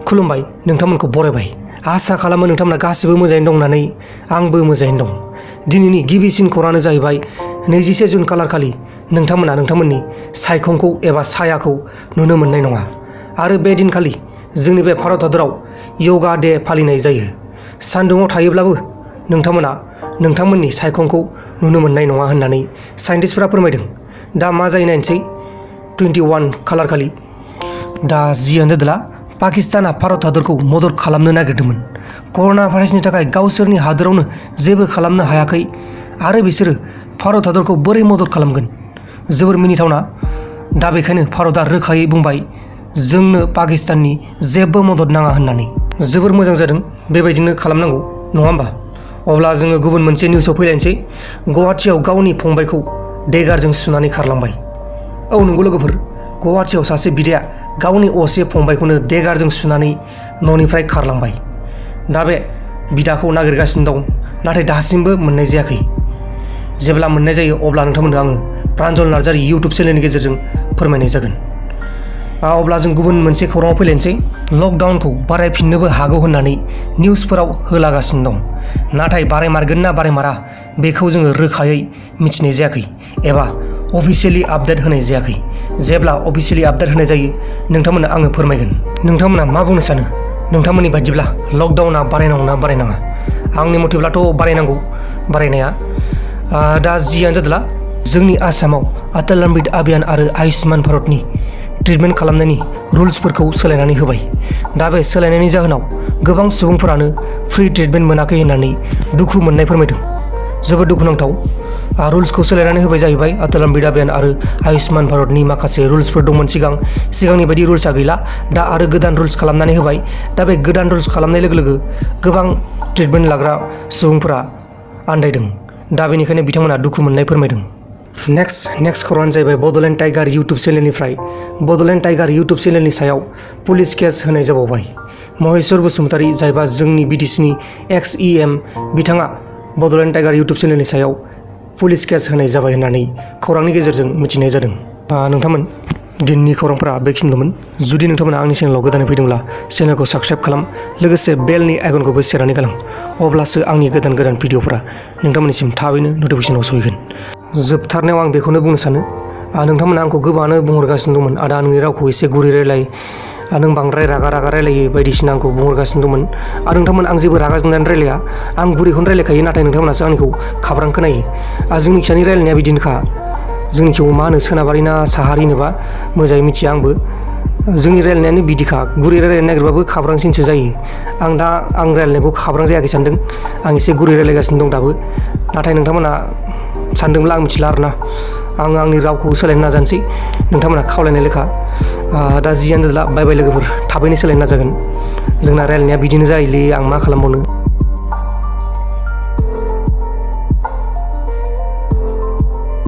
खुलुमबाय नोंथांमोनखौ बरायबाय आसा खालामो नोंथांमोना गासिबो मोजाङैनो दं होननानै आंबो मोजाङैनो दं। दिनैनि गिबिसिन खौराङानो जाहैबाय 21 जुन खालार खालि नोंथांमोना नोंथांमोननि सायखंखौ एबा सायाखौ नुनो मोननाय नङा आरो बे दिनखालि जोंनि बे भारत हादराव योगा डे फालिनाय जायो। सान्दुङाव थायोब्लाबो नोंथांमोना नोंथांमोननि सायखंखौ नुनो मोननाय नङा होननानै साइन्टिस्टफोरा फोरमायदों। दा मा जायो नायनोसै 21 खालार खालि। दा जियानो जादोला पाकिस्ताना भारत हादरखौ मदद खालामनो नागिरदोंमोन। कर'ना भाइरासनि थाखाय गावसोरनि हादोरावनो जेबो खालामनो हायाखै आरो बिसोरो भारत हादरखौ बोरै मदद खालामगोन? जोबोर मिनिथावना। दा बेखायनो भारतआ रोखायै बुंबाय जोंनो पाकिस्ताननि जेबो मदद नाङा होननानै। जोबोर मोजां जादों, बेबायदिनो खालामनांगौ नङा होमबा? अब्ला जोङो गुबुन मोनसे निउसाव फैलायनोसै। गुवाहाटीआव गावनि फंबायखौ देगारजों सुनानै खारलांबाय। औ नंगौ लोगोफोर, गुवाहाटीआव सासे बिदाया गावनि असे फंबायखौनो देगारजों सुनानै न'निफ्राय खारलांबाय। दा बे बिदाखौ नागिरगासिनो दं, नाथाय दासिमबो मोननाय जायाखै। जेब्ला मोननाय जायो अब्ला नोंथांमोननो आङो प्रान्जल नार्जारि इउटुब चेनेलनि गेजेरजों फोरमायनाय जागोन। अब्ला जों गुबुन मोनसे खौराङाव फैलायनोसै। लकडाउनखौ बारायफिननोबो हागौ होननानै निउसफोराव होलागासिनो दं, नाथाय बारायमारगोन ना बारायमारा बेखौ जोङो रोखायै मिथिनाय जायाखै एबा अफिसियेलि आपडेट होनाय जायाखै। जेब्ला अफिसियेलि आपडेट होनाय जायो नोंथांमोननो आङो फोरमायगोन। नोंथांमोना मा बुंनो सानो? नोंथांमोननि बायदिब्ला लकडाउना बारायनांगौ ना बारायनाङा? आंनि मथेब्लाथ' बारायनांगौ बारायनाया। दा जियानो जादोला जोंनि आसामाव अटल अमृत अभियान आरो आयुष्मान भारतनि ट्रिटमेन्ट खालामनायनि रुल्सफोरखौ सोलायनानै होबाय। दा बे सोलायनायनि जाहोनाव गोबां सुबुंफोरानो फ्रि ट्रिटमेन्ट मोनाखै होननानै दुखु मोननाय फोरमायदों। जोबोद दुखुनांथाव। रुल्सखौ सोलायनानै होबाय जाहैबाय। अटल अमृत अभियान आरो आयुष्मान भारतनि माखासे रुल्सफोर दंमोन सिगांनि बायदि रुल्सआ गैला। दा आरो गोदान रुल्स खालामनानै होबाय। दा बे गोदान रुल्स खालामनाय लोगो लोगो गोबां ट्रिटमेन्ट लाग्रा सुबुंफोरा आन्दायदों। दा बेनिखायनो बिथांमोना दुखु मोननाय फोरमायदों। नेक्स्ट खौराङानो जाहैबाय बड'लेण्ड टाइगार इउटुब चेनेलनिफ्राय बड'लेण्ड टाइगार इउटुब चेनेलनि सायाव पुलिस केस होनाय जाबावबाय। महेश्वर बसुमतारी जायबा जोंनि बिटिसिनि एक्स EM बिथाङा बड'लेण्ड टाइगार इउटुब चेनेलनि सायाव पुलिस केस होनाय जाबाय होननानै खौरांनि गेजेरजों मिथिनाय जादों। नोंथांमोन दिनैनि खौरांफोरा बेखिनिल'मोन। जुदि नोंथांमोना आंनि चेनेलाव गोदानै फैदोंब्ला चेनेलखौ साबस्क्राइब खालाम, लोगोसे बेलनि आइकनखौबो सेरनानै गालां। अब्लासो आंनि गोदान भिडिअफोरा नोंथांमोननिसिम थाबैनो नटिफिकेसनाव सहैगोन। जोबथारनायाव आं बेखौनो बुंनो सानो, नोंथांमोना आंखौ गोबाङानो बुंहरगासिनो दंमोन आदा नोंनि रावखौ एसे गुरै रायलाय, नों बांद्राय रागा रायलायो बायदिसिना आंखौ बुंहरगासिनो दंमोन। आरो नोंथांमोन आं जेबो रागा जोंनानै रायलाया, आं गुरैखौनो रायलायखायो, नाथाय नोंथांमोनासो आंनिखौ खाब्रां खोनायो। जोंनि खियानि रायलायनाया बिदिनोखा। जोंनि खियाव मा होनो सोनाबारि ना साहारि होनोबा मोजाङै मिथिया आंबो। जोंनि रायलायनायानो बिदिखा, गुरै रायलायनो नागिरबाबो खाब्रांसिनसो जायो। आं रायलायनायखौ खाब्रां जायाखै सानदों, आं एसे गुरै रायलायगासिनो दं दाबो। नाथाय नोंथांमोना सानदोंब्ला आं मिथिला आरोना। आं आंनि रावखौ सोलायनो नाजानोसै, नोंथांमोना खावलायनाय लेखा। दा जियानो जादोला बाय बाय लोगोफोर, थाबैनो सोलायनो नाजागोन। जोंना रायलायनाया बिदिनो जायोलै, आं मा खालामबावनो।